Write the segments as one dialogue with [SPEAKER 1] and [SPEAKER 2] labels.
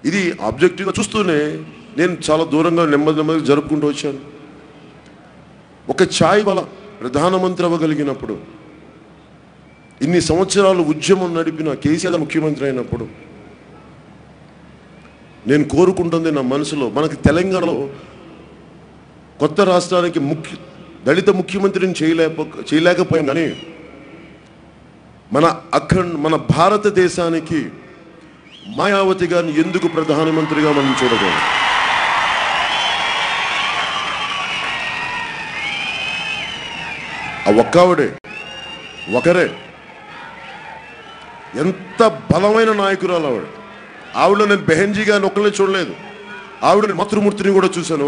[SPEAKER 1] ఇది ఆబ్జెక్టివ్గా చూస్తూనే నేను చాలా దూరంగా నెమ్మది జరుపుకుంటూ వచ్చాను. ఒక ఛాయ్ వల్ల ప్రధానమంత్రి అవ్వగలిగినప్పుడు, ఇన్ని సంవత్సరాలు ఉద్యమం నడిపిన కేసీఆర్ ముఖ్యమంత్రి అయినప్పుడు నేను కోరుకుంటుంది నా మనసులో, మనకి తెలంగాణలో కొత్త రాష్ట్రానికి దళిత ముఖ్యమంత్రిని చేయలేకపోయాం, కానీ మన భారతదేశానికి మాయావతి గారిని ఎందుకు ప్రధానమంత్రిగా మనం చూడగలం? ఆ ఒక్కవిడే ఒకరే ఎంత బలమైన నాయకురాలు ఆవిడ. నేను బెహెన్జీ గారిని ఒక్కళ్ళే చూడలేదు, ఆవిడని మాతృమూర్తిని కూడా చూశాను.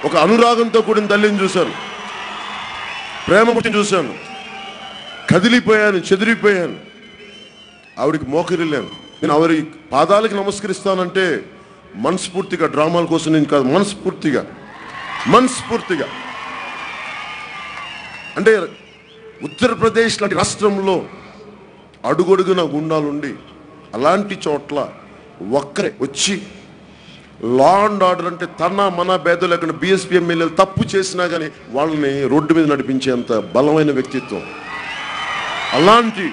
[SPEAKER 1] ఒక అనురాగంతో కూడిన తల్లిని చూశాను, ప్రేమమూర్తిని చూశాను, కదిలిపోయాను, చెదిరిపోయాను. ఆవిడికి మోకరిల్లాను. నేను ఆవిడ పాదాలకి నమస్కరిస్తానంటే మనస్ఫూర్తిగా, డ్రామాల కోసం నేను కాదు, మనస్ఫూర్తిగా. అంటే ఉత్తరప్రదేశ్ లాంటి రాష్ట్రంలో అడుగడుగున గుండాలుండి అలాంటి చోట్ల ఒక్కరే వచ్చి లా అండ్ ఆర్డర్ అంటే మన భేదం లేకుండా బీఎస్పీ ఎమ్మెల్యేలు తప్పు చేసినా కానీ వాళ్ళని రోడ్డు మీద నడిపించేంత బలమైన వ్యక్తిత్వం. అలాంటి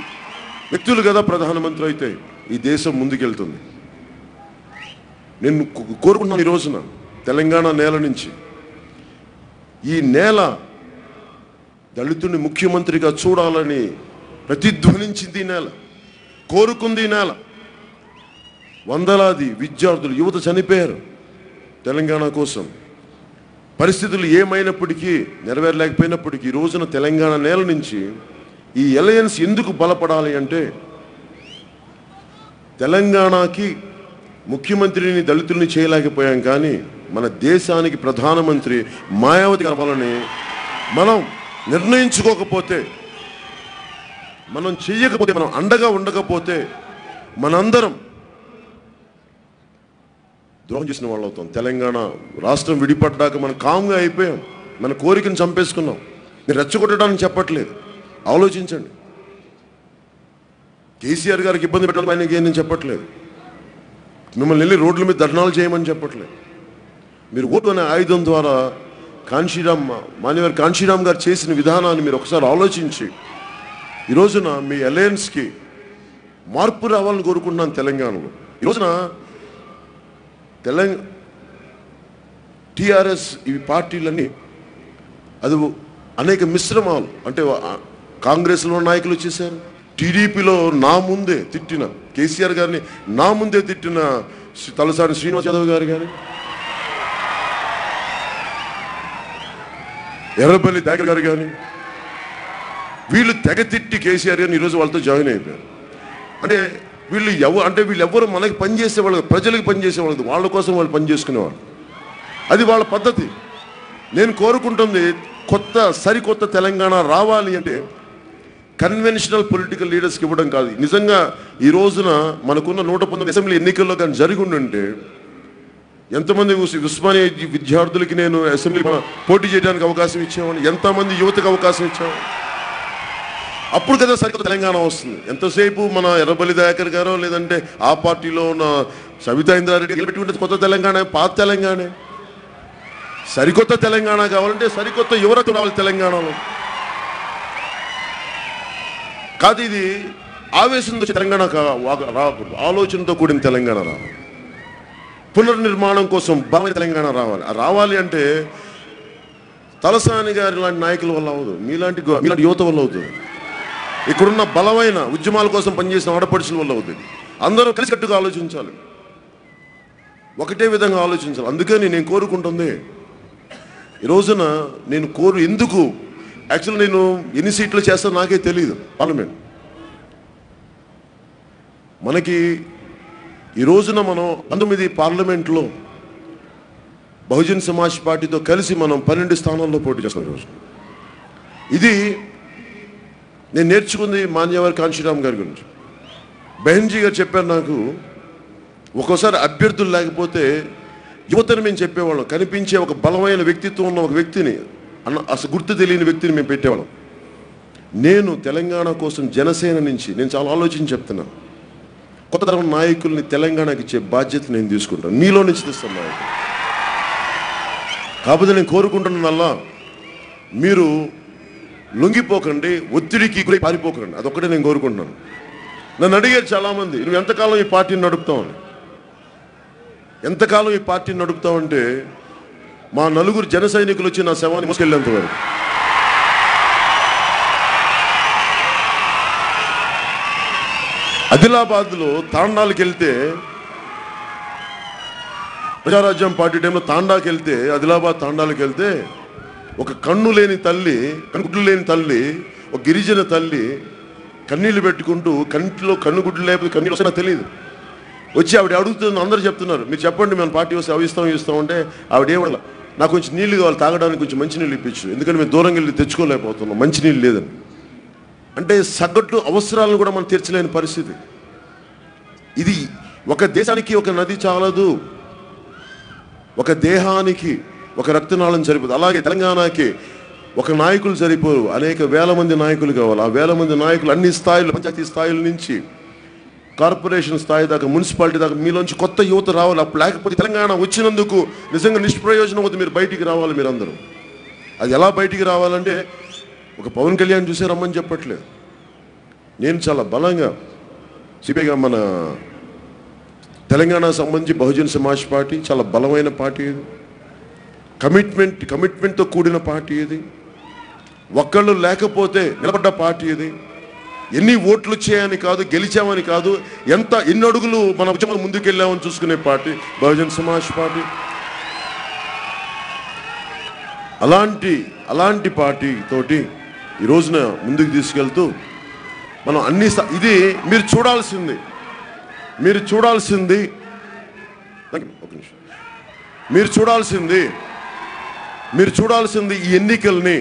[SPEAKER 1] వ్యక్తులు కదా ప్రధానమంత్రి అయితే ఈ దేశం ముందుకెళ్తుంది. నేను కోరుకున్నాను ఈ రోజున తెలంగాణ నేల నుంచి, ఈ నేల దళితుడిని ముఖ్యమంత్రిగా చూడాలని ప్రతిధ్వనించింది ఈ నేల, కోరుకుంది ఈ నేల. వందలాది విద్యార్థులు, యువత చనిపోయారు తెలంగాణ కోసం. పరిస్థితులు ఏమైనప్పటికీ, నెరవేరలేకపోయినప్పటికీ ఈ రోజున తెలంగాణ నేల నుంచి ఈ అలయన్స్ ఎందుకు బలపడాలి అంటే, తెలంగాణకి ముఖ్యమంత్రిని దళితుల్ని చేయలేకపోయాం, కానీ మన దేశానికి ప్రధానమంత్రి మాయావతి కావాలని మనం నిర్ణయించుకోకపోతే, మనం చెయ్యకపోతే, మనం అండగా ఉండకపోతే మనందరం ద్రోహం చేసిన వాళ్ళు అవుతాం. తెలంగాణ రాష్ట్రం విడిపడ్డాక మనం కామ్గా అయిపోయాం, మన కోరికను చంపేసుకున్నాం. నేను రెచ్చగొట్టడానికి చెప్పట్లేదు, ఆలోచించండి. కేసీఆర్ గారికి ఇబ్బంది పెట్టాలని ఆయనకి నేను చెప్పట్లేదు, మిమ్మల్ని వెళ్ళి రోడ్ల మీద ధర్నాలు చేయమని చెప్పట్లేదు. మీరు ఓటు అనే ఆయుధం ద్వారా మాన్యవర్ కాంశీరామ్ గారు చేసిన విధానాన్ని మీరు ఒకసారి ఆలోచించి ఈ రోజున మీ అలయన్స్కి మార్పు రావాలని కోరుకుంటున్నాను. తెలంగాణలో ఈ రోజున టీఆర్ఎస్ ఈ పార్టీలన్నీ అది అనేక మిశ్రమాలు, అంటే కాంగ్రెస్లో నాయకులు వచ్చేసారు, టీడీపీలో నా ముందే తిట్టిన కేసీఆర్ గారిని, నా ముందే తిట్టిన తలసాని శ్రీనివాస్ యాదవ్ గారు కానీ, ఎర్రబెల్లి దయాకర్ గారు కానీ, వీళ్ళు తెగ తిట్టి కేసీఆర్ గారిని ఈరోజు వాళ్ళతో జాయిన్ అయిపోయారు. అంటే వీళ్ళు వీళ్ళెవ్వరు మనకి పనిచేసేవాళ్ళు, ప్రజలకు పనిచేసేవాళ్ళు, వాళ్ళ కోసం వాళ్ళు పనిచేసుకునేవాళ్ళు. అది వాళ్ళ పద్ధతి. నేను కోరుకుంటుంది సరికొత్త తెలంగాణ రావాలి అంటే కన్వెన్షనల్ పొలిటికల్ లీడర్స్కి ఇవ్వడం కాదు. నిజంగా ఈ రోజున మనకున్న 119 అసెంబ్లీ ఎన్నికల్లో కానీ జరిగి ఉండుంటే ఎంతమంది ఉస్మానియా విద్యార్థులకి నేను అసెంబ్లీ పోటీ చేయడానికి అవకాశం ఇచ్చామని, ఎంతమంది యువతకు అవకాశం ఇచ్చాము. అప్పుడు కదా సరికొత్త తెలంగాణ వస్తుంది. ఎంతసేపు మన ఎర్రబెల్లి దయాకర్ గారో లేదంటే ఆ పార్టీలో ఉన్న సవితా ఇంద్రారెడ్డి నిలబెట్టుకుంటే కొత్త తెలంగాణ, పాత తెలంగాణ. సరికొత్త తెలంగాణ కావాలంటే సరికొత్త యువత రావాలి తెలంగాణలో. కాదు, ఇది ఆవేశంతో తెలంగాణ రాకూడదు, ఆలోచనతో కూడిన తెలంగాణ రావాలి. పునర్నిర్మాణం కోసం బలమైన తెలంగాణ రావాలి అంటే తలసాని గారి లాంటి నాయకుల వల్ల అవ్వదు, మీలాంటి యువత వల్ల అవుతుంది. ఇక్కడున్న బలమైన ఉద్యమాల కోసం పనిచేసిన ఆడపడుచుల వల్ల అవుతుంది. అందరూ కలిసికట్టుగా ఆలోచించాలి, ఒకటే విధంగా ఆలోచించాలి. అందుకని నేను కోరుకుంటుంది ఈ రోజున ఎందుకు యాక్చువల్ నేను ఎన్ని సీట్లు చేస్తానో నాకే తెలియదు. పార్లమెంట్ మనకి ఈ రోజున మనం 19 పార్లమెంట్లో బహుజన్ సమాజ్ పార్టీతో కలిసి మనం 12 స్థానాల్లో పోటీ చేస్తాం ఈరోజు. ఇది నేను నేర్చుకుంది మాన్యవర్ కాంశీరామ్ గారి గురించి. బెహెన్జీ గారు చెప్పారు నాకు, ఒక్కోసారి అభ్యర్థులు లేకపోతే యువతని మేము చెప్పేవాళ్ళం, కనిపించే ఒక బలమైన వ్యక్తిత్వం ఉన్న ఒక వ్యక్తిని, అసలు గుర్తు తెలియని వ్యక్తిని మేము పెట్టేవాళ్ళం. నేను తెలంగాణ కోసం జనసేన నుంచి నేను చాలా ఆలోచించి చెప్తున్నాను. కొత్త తరం నాయకుల్ని తెలంగాణకి ఇచ్చే బాధ్యత నేను తీసుకుంటాను. మీలో నుంచి తెస్తాను నాయకులు. కాకపోతే నేను కోరుకుంటున్నల్లా మీరు లొంగిపోకండి, ఒత్తిడికి గురై పారిపోకండి. అదొక్కటే నేను కోరుకుంటున్నాను. నన్ను అడిగారు చాలామంది, నువ్వు ఎంతకాలం ఈ పార్టీని నడుపుతావని. ఎంతకాలం ఈ పార్టీని నడుపుతావంటే మా నలుగురు జన సైనికులు వచ్చి నా శవాన్ని మోసుకెళ్ళేంత వరకు. ఆదిలాబాద్లో తాండాలకు వెళ్తే, ప్రజారాజ్యం పార్టీ టైంలో తాండాకి వెళ్తే, ఆదిలాబాద్ తాండాలకు వెళ్తే ఒక కన్ను లేని తల్లి, కన్నుగుడ్లు లేని తల్లి, ఒక గిరిజన తల్లి కన్నీళ్లు పెట్టుకుంటూ, కంటిలో కన్నుగుడ్లు లేకపోతే కన్నీళ్ళు వస్తున్నా తెలియదు, వచ్చి ఆవిడ అడుగుతుంది. అందరూ చెప్తున్నారు, మీరు చెప్పండి మేము పార్టీ వస్తే అవి ఇస్తామంటే ఆవిడ ఏమడ, నాకు కొంచెం నీళ్ళు కావాలి తాగడానికి, కొంచెం మంచినీళ్ళు ఇప్పించు, ఎందుకంటే మేము దూరంగా వెళ్ళి తెచ్చుకోలేకపోతున్నాం, మంచినీళ్ళు లేదని. అంటే సగటు అవసరాలను కూడా మనం తీర్చలేని పరిస్థితి. ఇది ఒక దేశానికి ఒక నది చాలదు, ఒక దేహానికి ఒక రక్తనాళం సరిపోదు. అలాగే తెలంగాణకి ఒక నాయకులు సరిపోరు, అనేక వేల మంది నాయకులు కావాలి. ఆ వేల మంది నాయకులు అన్ని స్థాయిలు, పంచాయతీ స్థాయిల నుంచి కార్పొరేషన్ స్థాయి దాకా, మున్సిపాలిటీ దాకా మీలోంచి కొత్త యువత రావాలి. అప్పుడు లేకపోతే తెలంగాణ వచ్చినందుకు నిజంగా నిష్ప్రయోజనం అవుతుంది. మీరు బయటికి రావాలి మీరందరూ. అది ఎలా బయటికి రావాలంటే, ఒక పవన్ కళ్యాణ్ చూసే రమ్మని చెప్పట్లేదు. నేను చాలా బలంగా సిపిఐగా మన తెలంగాణకు సంబంధించి బహుజన్ సమాజ్ పార్టీ చాలా బలమైన పార్టీ. ఇది కమిట్మెంట్తో కూడిన పార్టీ. ఇది ఒక్కళ్ళు లేకపోతే నిలబడ్డ పార్టీ. ఇది ఎన్ని ఓట్లు వచ్చాయని కాదు, గెలిచామని కాదు, ఎన్ని అడుగులు మన ఉద్యమం ముందుకెళ్ళామని చూసుకునే పార్టీ బహుజన్ సమాజ్ పార్టీ. అలాంటి పార్టీ తోటి ఈ రోజున ముందుకు తీసుకెళ్తూ మనం ఇది మీరు చూడాల్సింది ఈ ఎన్నికల్ని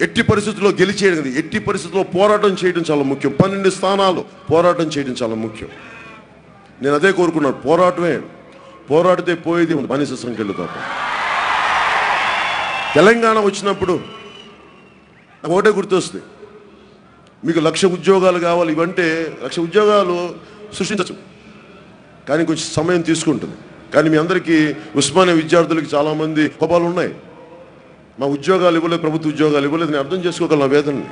[SPEAKER 1] ఎట్టి పరిస్థితుల్లో గెలిచేయడం, ఎట్టి పరిస్థితుల్లో పోరాటం చేయడం చాలా ముఖ్యం. 12 స్థానాలు పోరాటం చేయడం చాలా ముఖ్యం. నేను అదే కోరుకున్నాను. పోరాడితే పోయేది బానిస సంఖ్యలు తప్ప. తెలంగాణ వచ్చినప్పుడు నాకు ఒకటే గుర్తొస్తుంది, మీకు 1,00,000 ఉద్యోగాలు కావాలి. ఇవంటే 1,00,000 ఉద్యోగాలు సృష్టించచ్చు, కానీ కొంచెం సమయం తీసుకుంటుంది. కానీ మీ అందరికీ ఉస్మానియా విద్యార్థులకి చాలామంది కోపాలు ఉన్నాయి. మా ఉద్యోగాలు ఇవ్వలేదు, ప్రభుత్వ ఉద్యోగాలు ఇవ్వలేదు. నేను అర్థం చేసుకోగలను వేదనని.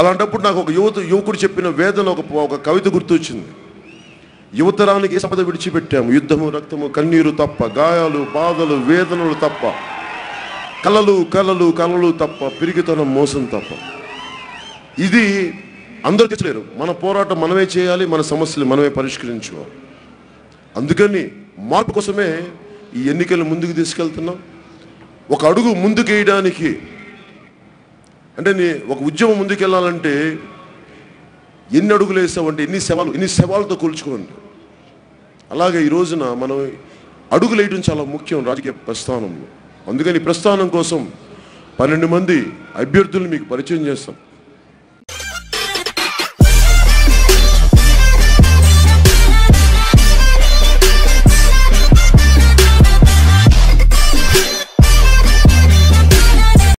[SPEAKER 1] అలాంటప్పుడు నాకు ఒక యువకుడు చెప్పిన వేదన, ఒక కవిత గుర్తొచ్చింది. యువతరానికి ఏ సంపద విడిచిపెట్టాము, యుద్ధము, రక్తము, కన్నీరు తప్ప, గాయాలు, బాధలు, వేదనలు తప్ప, కలలు తప్ప, పిరిగితనం, మోసం తప్ప. ఇది అందరూ తెచ్చలేరు. మన పోరాటం మనమే చేయాలి, మన సమస్యలు మనమే పరిష్కరించుకోవాలి. అందుకని మార్పు కోసమే ఈ ఎన్నికలు ముందుకు తీసుకెళ్తున్నాం. ఒక అడుగు ముందుకు వేయడానికి, అంటే ఒక ఉద్యమం ముందుకెళ్ళాలంటే ఎన్ని అడుగులు వేసామంటే ఎన్ని సవాళ్ళతో కూల్చుకోండి. అలాగే ఈ రోజున మనం అడుగులు వేయడం చాలా ముఖ్యం రాజకీయ ప్రస్థానంలో. అందుకని ప్రస్థానం కోసం 12 మంది అభ్యర్థులను మీకు పరిచయం చేస్తాం.